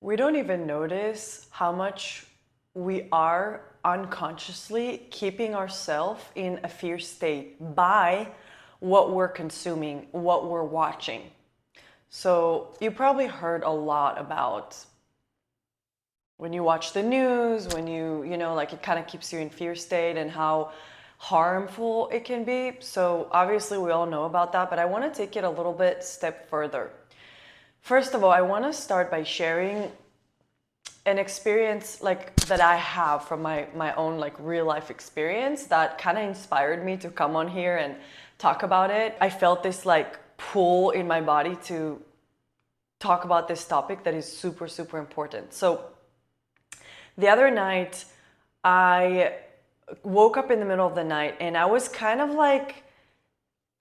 We don't even notice how much we are unconsciously keeping ourselves in a fear state by what we're consuming, what we're watching. So you probably heard a lot about when you watch the news, when like it kind of keeps you in fear state and how harmful it can be. So obviously we all know about that, but I want to take it a little bit step further. First of all, I want to start by sharing an experience like that I have from my own like real life experience that kind of inspired me to come on here and talk about it. I felt this like pull in my body to talk about this topic that is super, super important. So the other night, I woke up in the middle of the night and I was kind of like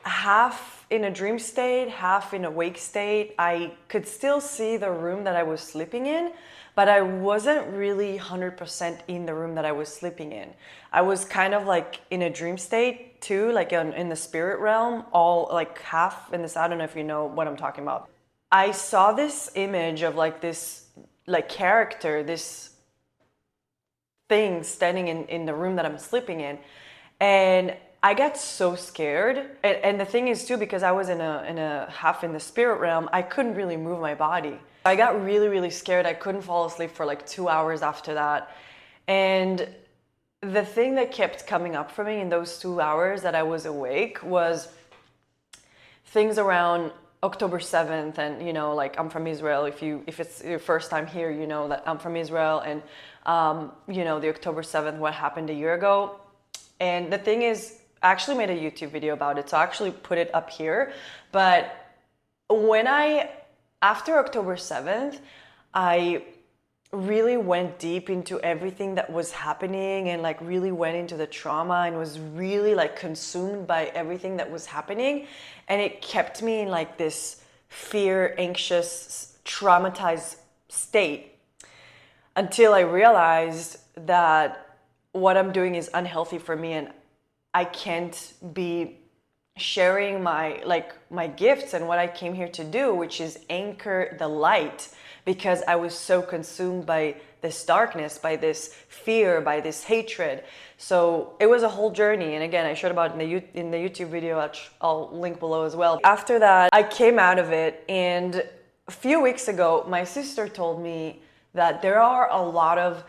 half in a dream state, half in a wake state. I could still see the room that I was sleeping in, but I wasn't really 100% in the room that I was sleeping in. I was kind of like in a dream state too, like in the spirit realm, all like half in this. I don't know if you know what I'm talking about. I saw this image of like this like character, this thing standing in the room that I'm sleeping in. And I got so scared. And the thing is too, because I was in a half in the spirit realm, I couldn't really move my body. I got really, really scared. I couldn't fall asleep for like 2 hours after that. And the thing that kept coming up for me in those 2 hours that I was awake was things around October 7th. And like I'm from Israel. If it's your first time here, you know that I'm from Israel. And the October 7th, what happened a year ago. And the thing is, I actually made a YouTube video about it, so I actually put it up here. But after October 7th, I really went deep into everything that was happening and like really went into the trauma and was really like consumed by everything that was happening. And it kept me in like this fear, anxious, traumatized state until I realized that what I'm doing is unhealthy for me and I can't be sharing my gifts and what I came here to do, which is anchor the light, because I was so consumed by this darkness, by this fear, by this hatred. So it was a whole journey. And again, I showed about in the YouTube video, which I'll link below as well. After that, I came out of it, and a few weeks ago, my sister told me that there are a lot of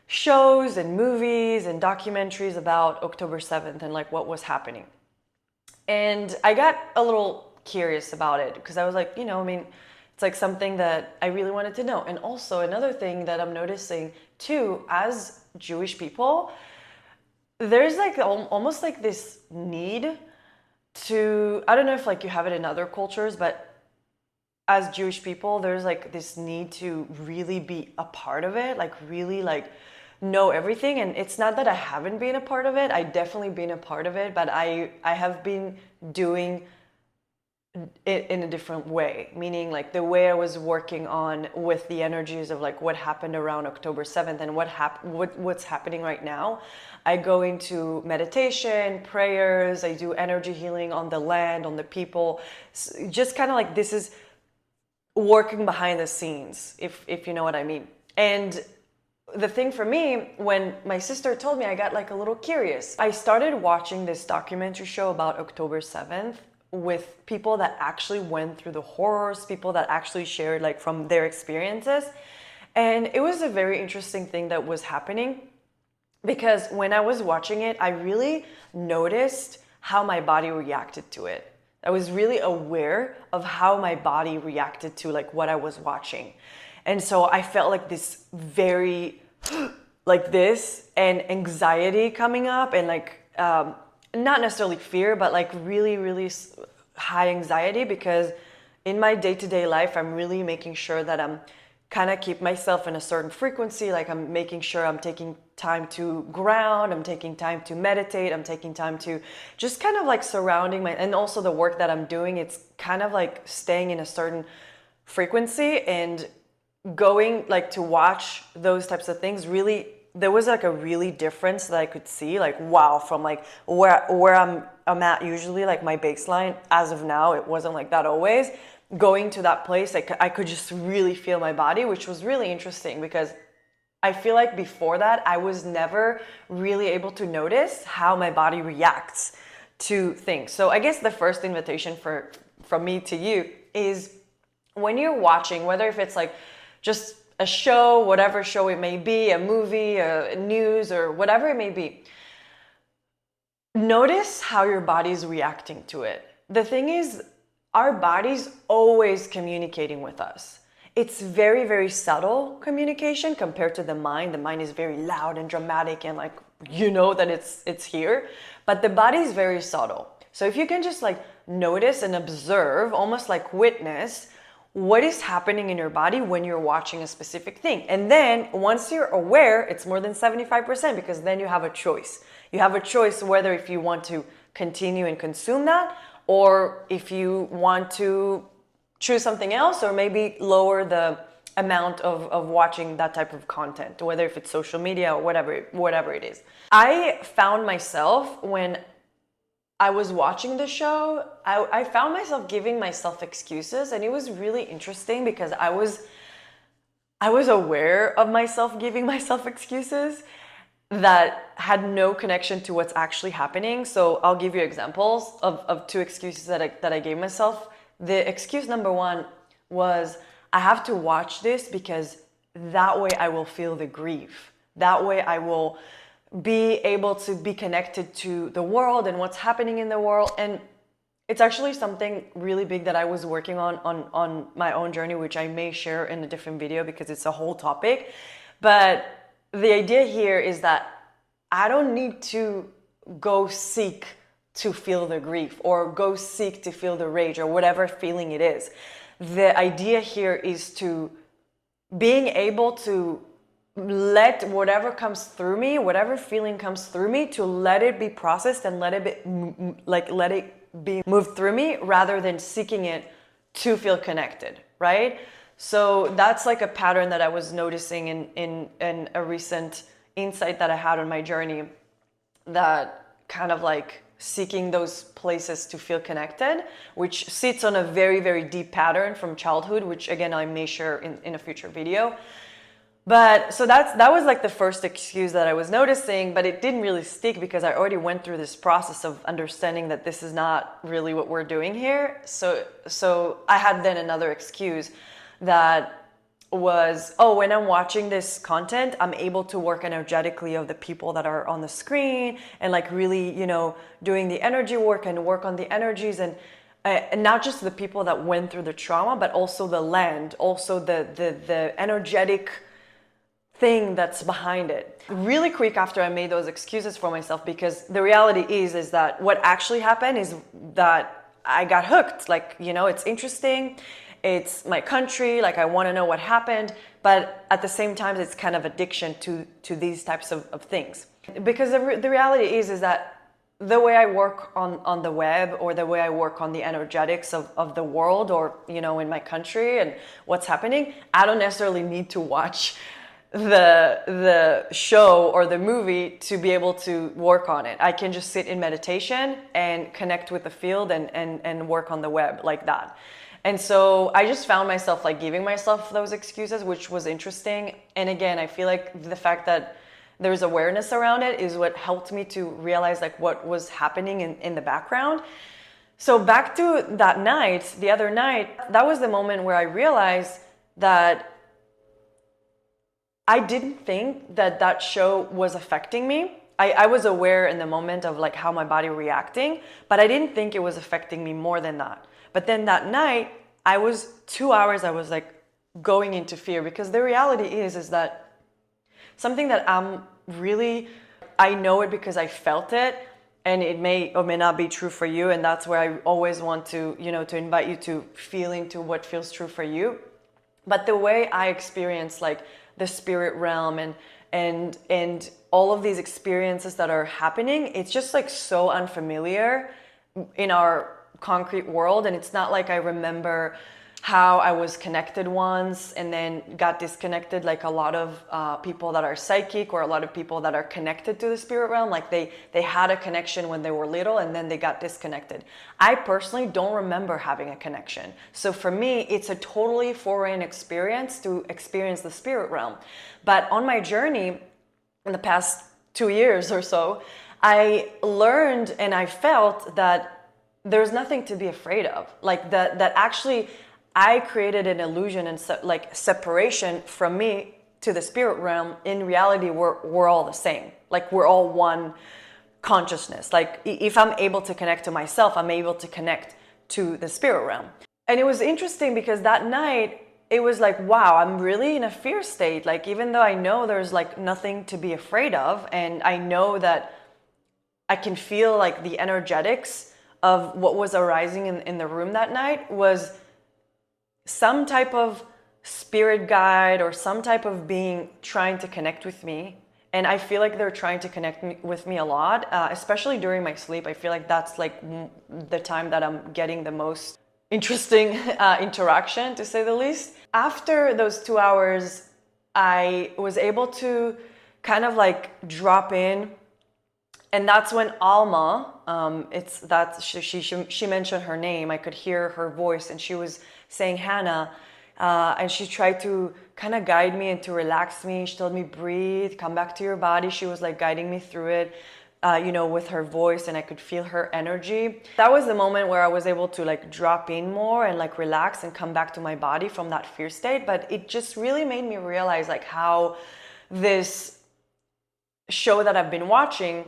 shows and movies and documentaries about October 7th and like what was happening. And I got a little curious about it because I was like, it's like something that I really wanted to know. And also another thing that I'm noticing too, as Jewish people, there's like almost like this need to, I don't know if like you have it in other cultures, but as Jewish people, there's like this need to really be a part of it, like really like know everything. And it's not that I haven't been a part of it. I definitely been a part of it, but I have been doing it in a different way, meaning like the way I was working on with the energies of like what happened around October 7th and what's happening right now. I go into meditation, prayers, I do energy healing on the land, on the people, just kind of like this is working behind the scenes, if you know what I mean. And the thing for me, when my sister told me, I got like a little curious. I started watching this documentary show about October 7th with people that actually went through the horrors, people that actually shared like from their experiences. And it was a very interesting thing that was happening, because when I was watching it, I really noticed how my body reacted to it. I was really aware of how my body reacted to like what I was watching. And so I felt like this very like this and anxiety coming up and like not necessarily fear, but like really, really high anxiety, because in my day-to-day life, I'm really making sure that I'm kind of keep myself in a certain frequency. Like I'm making sure I'm taking time to ground, I'm taking time to meditate, I'm taking time to just kind of like surrounding and also the work that I'm doing, it's kind of like staying in a certain frequency and going like to watch those types of things. Really, there was like a really difference that I could see, like wow, from like where I'm at usually, like my baseline as of now, it wasn't like that always. going to that place, like I could just really feel my body, which was really interesting because I feel like before that, I was never really able to notice how my body reacts to things. So I guess the first invitation from me to you is when you're watching, whether if it's like just a show, whatever show it may be, a movie, a news, or whatever it may be, notice how your body's reacting to it. The thing is, our body's always communicating with us. It's very, very subtle communication compared to the mind. The mind is very loud and dramatic and like, you know that it's here, but the body is very subtle. So if you can just like notice and observe, almost like witness what is happening in your body when you're watching a specific thing. And then once you're aware, it's more than 75% because then you have a choice. You have a choice whether if you want to continue and consume that or if you want to choose something else or maybe lower the amount of watching that type of content, whether if it's social media or whatever it is. I found myself when I was watching the show, I found myself giving myself excuses, and it was really interesting because I was aware of myself giving myself excuses that had no connection to what's actually happening. So I'll give you examples of two excuses that I gave myself. The excuse number one was I have to watch this because that way I will feel the grief. That way I will be able to be connected to the world and what's happening in the world. And it's actually something really big that I was working on my own journey, which I may share in a different video because it's a whole topic. But the idea here is that I don't need to go seek to feel the grief or go seek to feel the rage or whatever feeling it is. The idea here is to being able to let whatever comes through me, whatever feeling comes through me, to let it be processed and let it be moved through me rather than seeking it to feel connected, right? So that's like a pattern that I was noticing in a recent insight that I had on my journey, that kind of like seeking those places to feel connected, which sits on a very, very deep pattern from childhood, which again, I may share in a future video. But so that was like the first excuse that I was noticing, but it didn't really stick because I already went through this process of understanding that this is not really what we're doing here. So I had then another excuse that was, oh, when I'm watching this content, I'm able to work energetically of the people that are on the screen and like really, you know, doing the energy work and work on the energies and not just the people that went through the trauma, but also the land, also the energetic thing that's behind it. Really quick after I made those excuses for myself, because the reality is that what actually happened is that I got hooked. Like, you know, it's interesting. It's my country, like I want to know what happened, but at the same time, it's kind of addiction to these types of things. Because the reality is that the way I work on the web or the way I work on the energetics of the world or, you know, in my country and what's happening, I don't necessarily need to watch the show or the movie to be able to work on it. I can just sit in meditation and connect with the field and work on the web like that. And so I just found myself like giving myself those excuses, which was interesting. And again, I feel like the fact that there's awareness around it is what helped me to realize like what was happening in the background. So back to that night, the other night, that was the moment where I realized that I didn't think that show was affecting me. I was aware in the moment of like how my body reacting, but I didn't think it was affecting me more than that. But then that night, I was 2 hours, I was like going into fear, because the reality is that something that I know it because I felt it, and it may or may not be true for you. And that's where I always want to, you know, to invite you to feel into what feels true for you. But the way I experience like the spirit realm and all of these experiences that are happening, it's just like so unfamiliar in our concrete world. And it's not like I remember how I was connected once and then got disconnected, like a lot of people that are psychic, or a lot of people that are connected to the spirit realm. Like they had a connection when they were little and then they got disconnected. I personally don't remember having a connection. So for me, it's a totally foreign experience to experience the spirit realm. But on my journey in the past 2 years or so, I learned and I felt that there's nothing to be afraid of. Like that actually I created an illusion and like separation from me to the spirit realm. In reality, we're all the same. Like we're all one consciousness. Like if I'm able to connect to myself, I'm able to connect to the spirit realm. And it was interesting because that night it was like, wow, I'm really in a fear state. Like even though I know there's like nothing to be afraid of, and I know that I can feel like the energetics of what was arising in the room that night was some type of spirit guide or some type of being trying to connect with me. And I feel like they're trying to connect with me a lot, especially during my sleep. I feel like that's like the time that I'm getting the most interesting interaction, to say the least. After those 2 hours, I was able to kind of like drop in. And that's when Alma, she mentioned her name. I could hear her voice, and she was saying Hannah, and she tried to kind of guide me and to relax me. She told me, breathe, come back to your body. She was like guiding me through it, with her voice, and I could feel her energy. That was the moment where I was able to like drop in more and like relax and come back to my body from that fear state. But it just really made me realize like how this show that I've been watching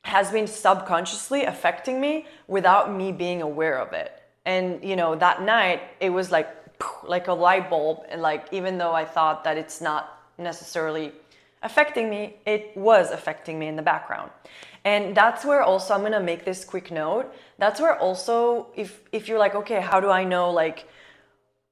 has been subconsciously affecting me without me being aware of it. And that night it was like a light bulb, and like even though I thought that it's not necessarily affecting me, it was affecting me in the background. And that's where also I'm going to make this quick note. That's where also if you're like, okay, how do I know like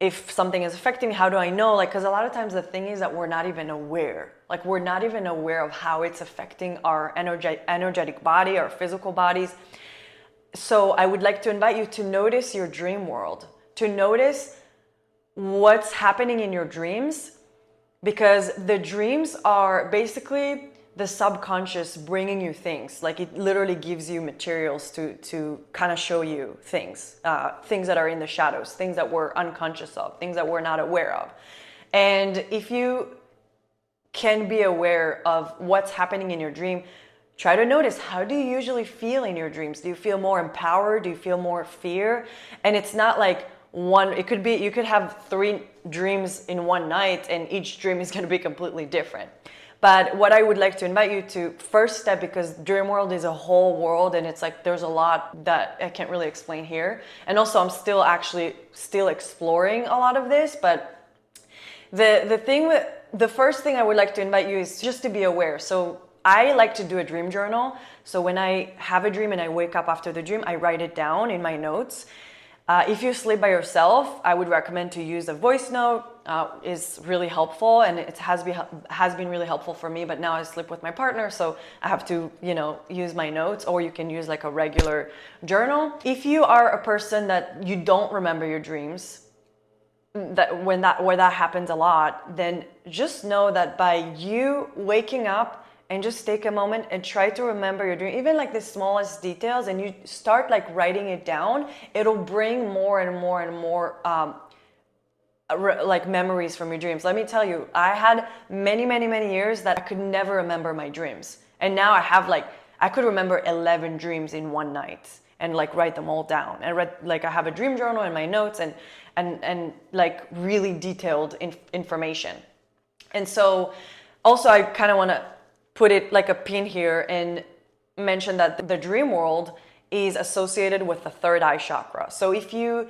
if something is affecting me? How do I know? Like, because a lot of times the thing is that we're not even aware. Like we're not even aware of how it's affecting our energetic body, our physical bodies. So I would like to invite you to notice your dream world, to notice what's happening in your dreams, because the dreams are basically the subconscious bringing you things. Like it literally gives you materials to kind of show you things that are in the shadows, things that we're unconscious of, things that we're not aware of. And if you can be aware of what's happening in your dream, try to notice, how do you usually feel in your dreams? Do you feel more empowered? Do you feel more fear? And it's not like one, it could be, you could have 3 dreams in one night and each dream is going to be completely different. But what I would like to invite you to first step, because dream world is a whole world and it's like there's a lot that I can't really explain here. And also I'm still exploring a lot of this, but the first thing I would like to invite you is just to be aware. So I like to do a dream journal. So when I have a dream and I wake up after the dream, I write it down in my notes. If you sleep by yourself, I would recommend to use a voice note. Is really helpful, and it has been really helpful for me. But now I sleep with my partner, so I have to use my notes, or you can use like a regular journal. If you are a person that you don't remember your dreams, where that happens a lot, then just know that by you waking up and just take a moment and try to remember your dream, even like the smallest details, and you start like writing it down, it'll bring more and more and more like memories from your dreams. Let me tell you, I had many years that I could never remember my dreams, and now I could remember 11 dreams in one night and like write them all down. And I have a dream journal in my notes and like really detailed information. And so also I kind of want to put it like a pin here and mention that the dream world is associated with the third eye chakra. So if you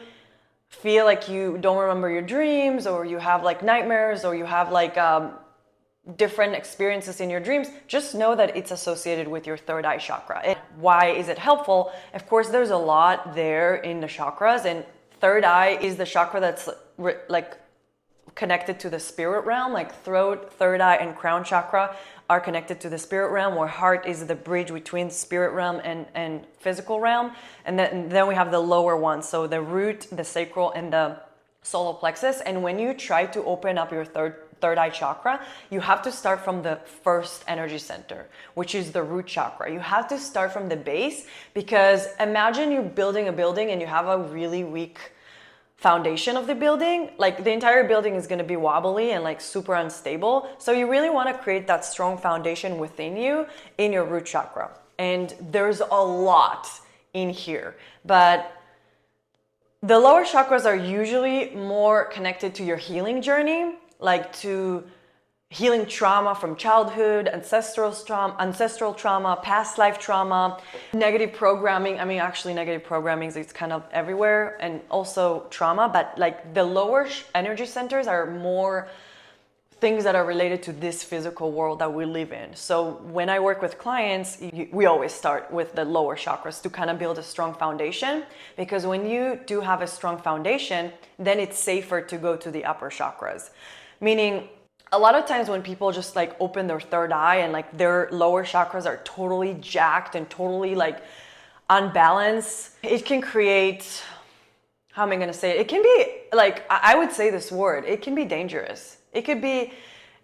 feel like you don't remember your dreams, or you have like nightmares, or you have like different experiences in your dreams, just know that it's associated with your third eye chakra. And why is it helpful? Of course, there's a lot there in the chakras, and third eye is the chakra that's like connected to the spirit realm. Like throat, third eye, and crown chakra are connected to the spirit realm, where heart is the bridge between spirit realm and physical realm. And then we have the lower ones, so the root, the sacral, and the solar plexus. And when you try to open up your third eye chakra, you have to start from the first energy center, which is the root chakra. You have to start from the base, because imagine you building a building and you have a really weak foundation of the building. Like, the entire building is going to be wobbly and like super unstable. So you really want to create that strong foundation within you in your root chakra. And there's a lot in here, but the lower chakras are usually more connected to your healing journey, like to healing trauma from childhood, ancestral trauma, past life trauma, negative programming. I mean, actually negative programming is kind of everywhere, and also trauma, but like the lower energy centers are more things that are related to this physical world that we live in. So when I work with clients, we always start with the lower chakras to kind of build a strong foundation, because when you do have a strong foundation, then it's safer to go to the upper chakras. Meaning, a lot of times when people just like open their third eye and like their lower chakras are totally jacked and totally like unbalanced, it can create, how am I going to say it? It can be like, I would say this word, it can be dangerous. It could be,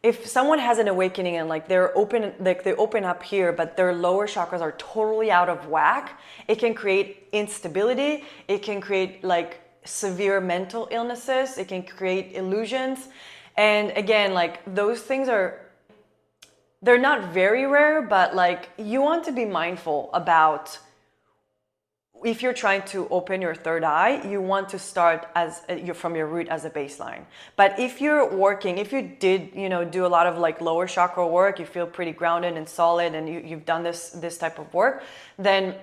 if someone has an awakening and like they're open, like they open up here, but their lower chakras are totally out of whack, it can create instability. It can create like severe mental illnesses. It can create illusions. And again, like those things they're not very rare, but like you want to be mindful about, if you're trying to open your third eye, you want to start from your root as a baseline. But if you're working, if you did, do a lot of like lower chakra work, you feel pretty grounded and solid, and you've done this type of work, then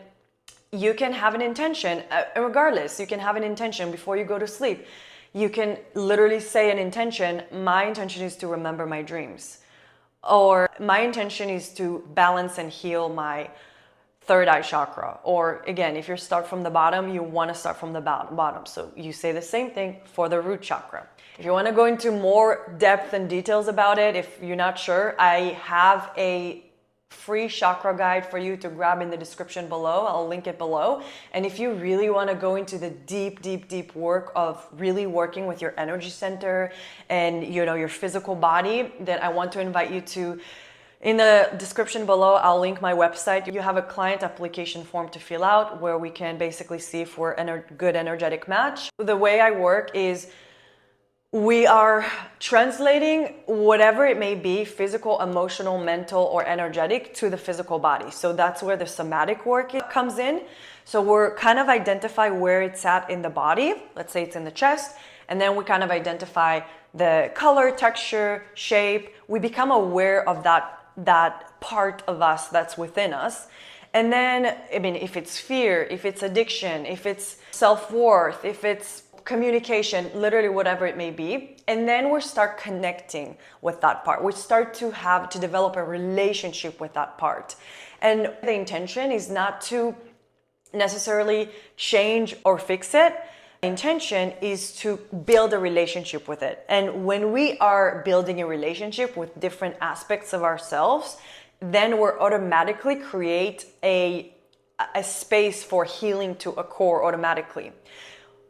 you can have an intention. Regardless, you can have an intention before you go to sleep. You can literally say an intention. My intention is to remember my dreams, or my intention is to balance and heal my third eye chakra. Or again, if you start from the bottom, you want to start from the bottom. So you say the same thing for the root chakra. If you want to go into more depth and details about it, if you're not sure, I have a free chakra guide for you to grab in the description below. I'll link it below. And if you really want to go into the deep work of really working with your energy center and your physical body, then I want to invite you to, in the description below, I'll link my website. You have a client application form to fill out where we can basically see if we're a good energetic match. The way I work is we are translating whatever it may be, physical, emotional, mental, or energetic, to the physical body. So that's where the somatic work comes in. So we're kind of identify where it's at in the body. Let's say it's in the chest. And then we kind of identify the color, texture, shape. We become aware of that part of us that's within us. And then, I mean, if it's fear, if it's addiction, if it's self-worth, if it's communication, literally whatever it may be. And then we start connecting with that part. We start to develop a relationship with that part. And the intention is not to necessarily change or fix it. The intention is to build a relationship with it. And when we are building a relationship with different aspects of ourselves, then we're automatically create a space for healing to occur automatically.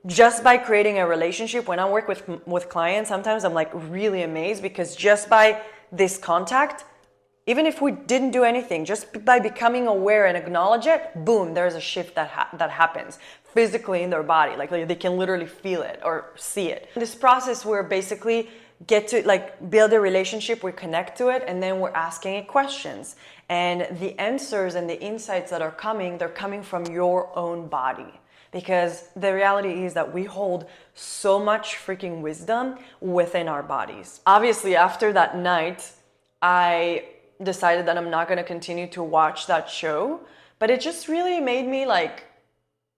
Just by creating a relationship, when I work with clients, sometimes I'm like really amazed, because just by this contact, even if we didn't do anything, just by becoming aware and acknowledge it, boom, there's a shift that happens physically in their body. Like they can literally feel it or see it. In this process, we're basically get to like build a relationship, we connect to it, and then we're asking it questions. And the answers and the insights that are coming, they're coming from your own body. Because the reality is that we hold so much freaking wisdom within our bodies. Obviously, after that night, I decided that I'm not going to continue to watch that show, but it just really made me like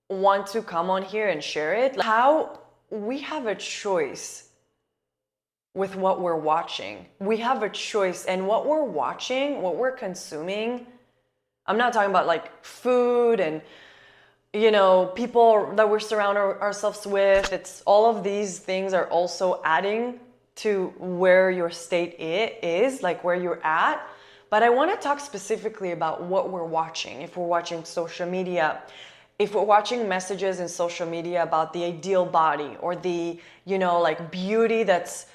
want to come on here and share it. Like, how we have a choice with what we're watching. We have a choice, and what we're watching, what we're consuming, I'm not talking about like food and people that we surround ourselves with. It's all of these things are also adding to where your state is, like where you're at. But I want to talk specifically about what we're watching. If we're watching social media, if we're watching messages in social media about the ideal body or the, like beauty that's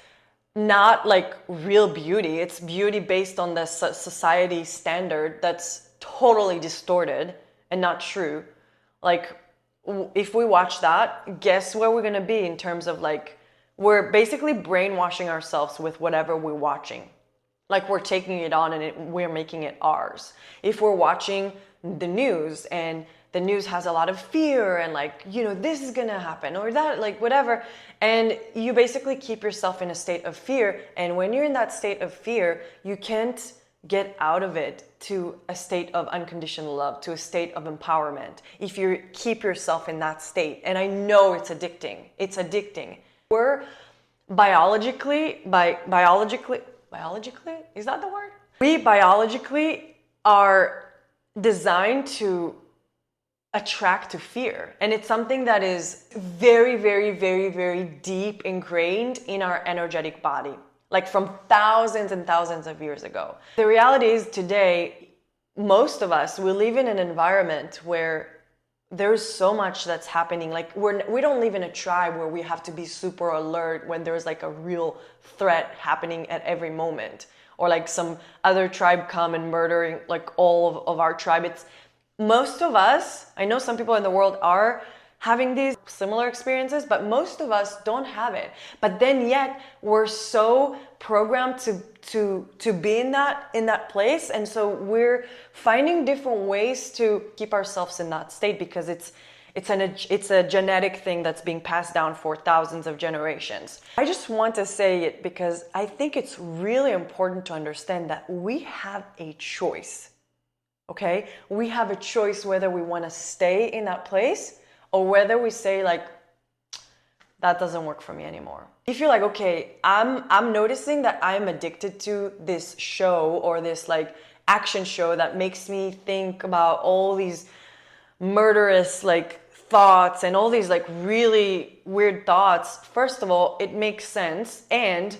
not like real beauty, it's beauty based on the society standard that's totally distorted and not true. Like, if we watch that, guess where we're gonna be in terms of like, we're basically brainwashing ourselves with whatever we're watching. Like, we're taking it on and we're making it ours. If we're watching the news and the news has a lot of fear and like, this is gonna happen or that, like whatever, and you basically keep yourself in a state of fear. And when you're in that state of fear, you can't get out of it to a state of unconditional love, to a state of empowerment, if you keep yourself in that state. And I know it's addicting. It's addicting. We're biologically, is that the word? We biologically are designed to attract to fear. And it's something that is very, very, very, very deep ingrained in our energetic body, like from thousands and thousands of years ago. The reality is today, most of us, we live in an environment where there's so much that's happening. Like, we don't live in a tribe where we have to be super alert when there's like a real threat happening at every moment, or like some other tribe come and murdering like all of our tribe. It's most of us, I know some people in the world are having these similar experiences, but most of us don't have it. But then yet we're so programmed to be in that place, and so we're finding different ways to keep ourselves in that state, because it's a genetic thing that's being passed down for thousands of generations. I just want to say it because I think it's really important to understand that we have a choice. Okay, we have a choice whether we want to stay in that place or whether we say like, that doesn't work for me anymore. If you're like, okay, I'm noticing that I'm addicted to this show or this like action show that makes me think about all these murderous like thoughts and all these like really weird thoughts. First of all, it makes sense, and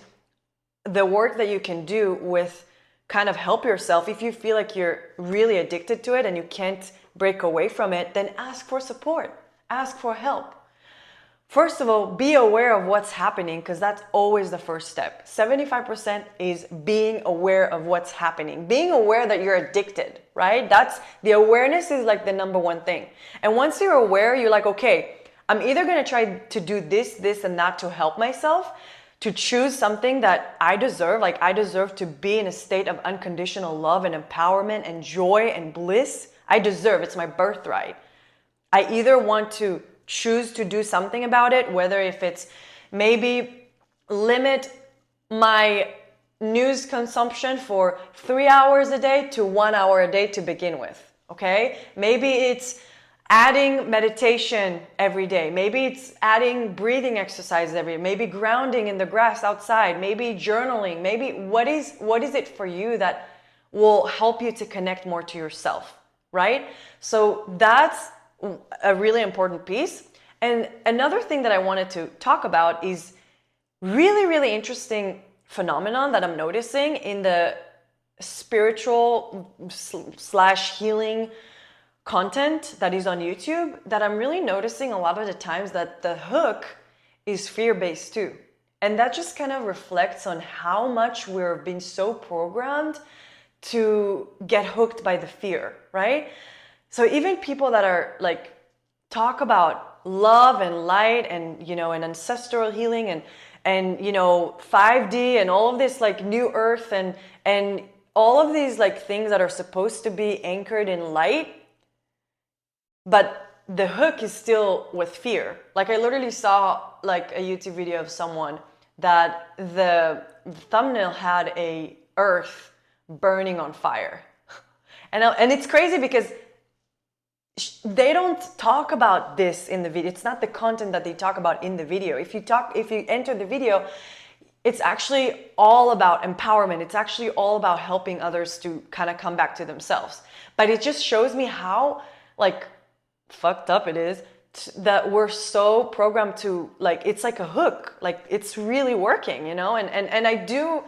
the work that you can do with kind of help yourself, if you feel like you're really addicted to it and you can't break away from it, then ask for support, ask for help. First of all, be aware of what's happening, because that's always the first step. 75% is being aware of what's happening, being aware that you're addicted, right? That's the awareness is like the number one thing. And once you're aware, you're like, okay, I'm either going to try to do this, and that to help myself, to choose something that I deserve. Like, I deserve to be in a state of unconditional love and empowerment and joy and bliss. I deserve, it's my birthright. I either want to choose to do something about it, whether if it's maybe limit my news consumption for 3 hours a day to 1 hour a day to begin with, okay? Maybe it's adding meditation every day. Maybe it's adding breathing exercises every day. Maybe grounding in the grass outside. Maybe journaling. Maybe what is it for you that will help you to connect more to yourself, right? So that's a really important piece. And another thing that I wanted to talk about is really, really interesting phenomenon that I'm noticing in the spiritual / healing content that is on YouTube, that I'm really noticing a lot of the times that the hook is fear-based too. And that just kind of reflects on how much we're being so programmed to get hooked by the fear, right? So even people that are like, talk about love and light and, and ancestral healing and 5D and all of this like new earth and all of these like things that are supposed to be anchored in light, but the hook is still with fear. Like, I literally saw like a YouTube video of someone that the thumbnail had a earth burning on fire. And it's crazy because they don't talk about this in the video. It's not the content that they talk about in the video. If you enter the video, it's actually all about empowerment. It's actually all about helping others to kind of come back to themselves. But it just shows me how like fucked up it is that we're so programmed to like, it's like a hook, like it's really working, and I do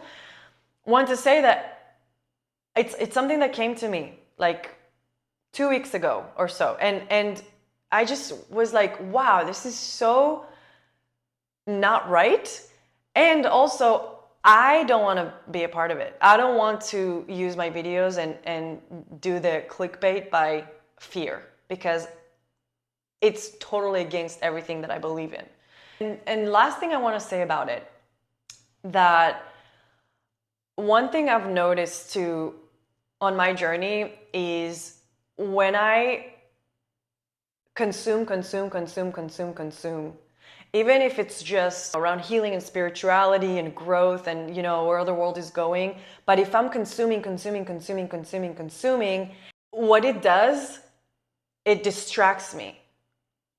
want to say that it's something that came to me like 2 weeks ago or so, and I just was like, wow, this is so not right. And also, I don't want to be a part of it. I don't want to use my videos and do the clickbait by fear, because it's totally against everything that I believe in. And last thing I want to say about it, that one thing I've noticed too on my journey is when I consume, even if it's just around healing and spirituality and growth and, you know, where the world is going. But if I'm consuming, what it does, it distracts me.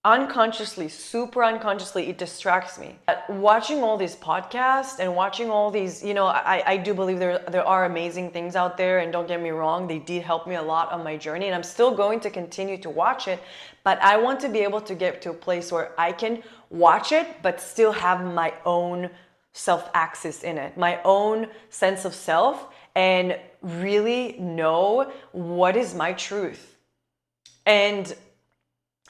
Unconsciously, super unconsciously, it distracts me. Watching all these podcasts and watching all these, you know, I do believe there are amazing things out there, and don't get me wrong, they did help me a lot on my journey, and I'm still going to continue to watch it, but I want to be able to get to a place where I can watch it but still have my own self-access in it, my own sense of self, and really know what is my truth. And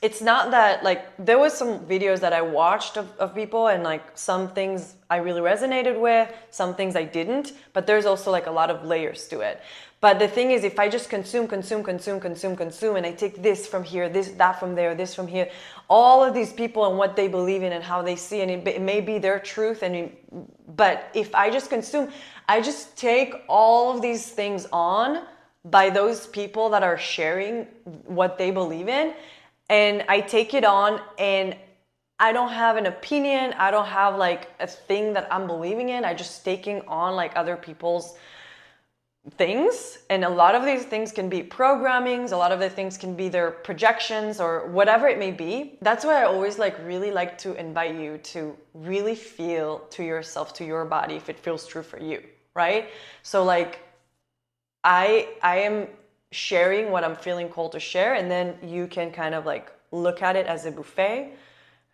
it's not that, like, there was some videos that I watched of people, and like some things I really resonated with, some things I didn't, but there's also like a lot of layers to it. But the thing is, if I just consume, and I take this from here, that from there, this from here, all of these people and what they believe in and how they see, and it may be their truth, but if I just consume, I just take all of these things on by those people that are sharing what they believe in, and I take it on, and I don't have an opinion. I don't have like a thing that I'm believing in. I just taking on like other people's things. And a lot of these things can be programmings. A lot of the things can be their projections or whatever it may be. That's why I always really like to invite you to really feel to yourself, to your body, if it feels true for you, right? So like I am sharing what I'm feeling called to share, and then you can kind of like look at it as a buffet.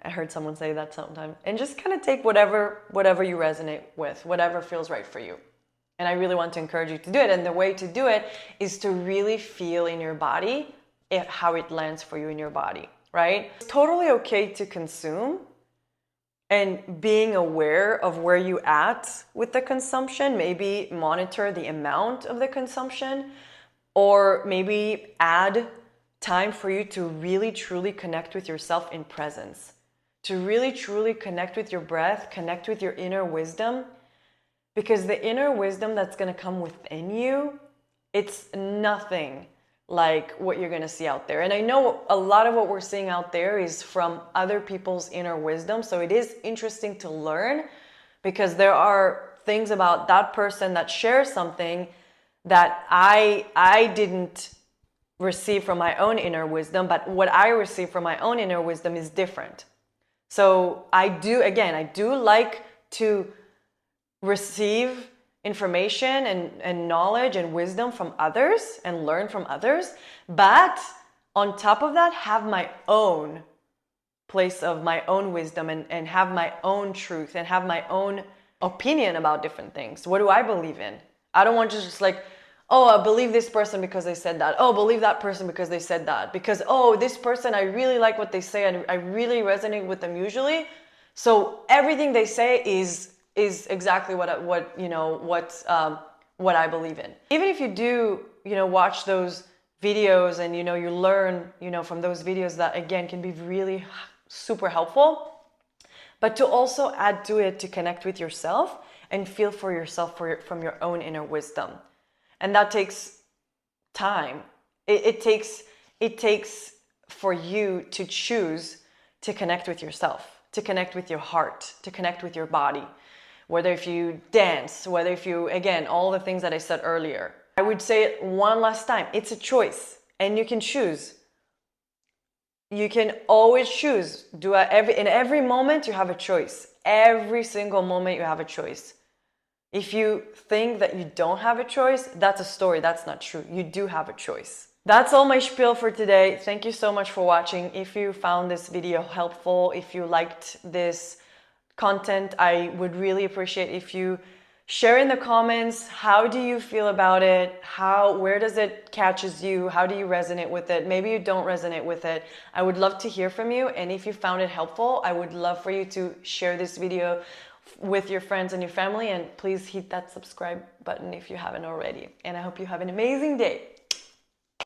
I heard someone say that sometime, and just kind of take whatever you resonate with, whatever feels right for you. And I really want to encourage you to do it. And the way to do it is to really feel in your body how it lands for you in your body, right? It's totally okay to consume, and being aware of where you at with the consumption, maybe monitor the amount of the consumption, or maybe add time for you to really truly connect with yourself in presence, to really truly connect with your breath, connect with your inner wisdom, because the inner wisdom that's going to come within you, it's nothing like what you're going to see out there. And I know a lot of what we're seeing out there is from other people's inner wisdom, so it is interesting to learn, because there are things about that person that shares something that I didn't receive from my own inner wisdom, but what I receive from my own inner wisdom is different. So I do like to receive information and knowledge and wisdom from others and learn from others, but on top of that, have my own place of my own wisdom, and have my own truth and have my own opinion about different things. What do I believe in? I don't want to just like, oh, I believe this person because they said that. Oh, believe that person because they said that. Because, oh, this person, I really like what they say and I really resonate with them usually. So everything they say is exactly what I believe in. Even if you do, watch those videos and, you learn, from those videos, that again can be really super helpful. But to also add to it, to connect with yourself and feel for yourself from your own inner wisdom. And that takes time. It takes for you to choose to connect with yourself, to connect with your heart, to connect with your body. Whether if you dance, whether if you, again, all the things that I said earlier. I would say it one last time. It's a choice, and you can choose. You can always choose. In every moment you have a choice. Every single moment you have a choice. If you think that you don't have a choice, that's a story. That's not true. You do have a choice. That's all my spiel for today. Thank you so much for watching. If you found this video helpful, if you liked this content, I would really appreciate if you Share in the comments, how do you feel about it? Where does it catches you? How do you resonate with it? Maybe you don't resonate with it. I would love to hear from you. And if you found it helpful, I would love for you to share this video with your friends and your family. And please hit that subscribe button if you haven't already. And I hope you have an amazing day.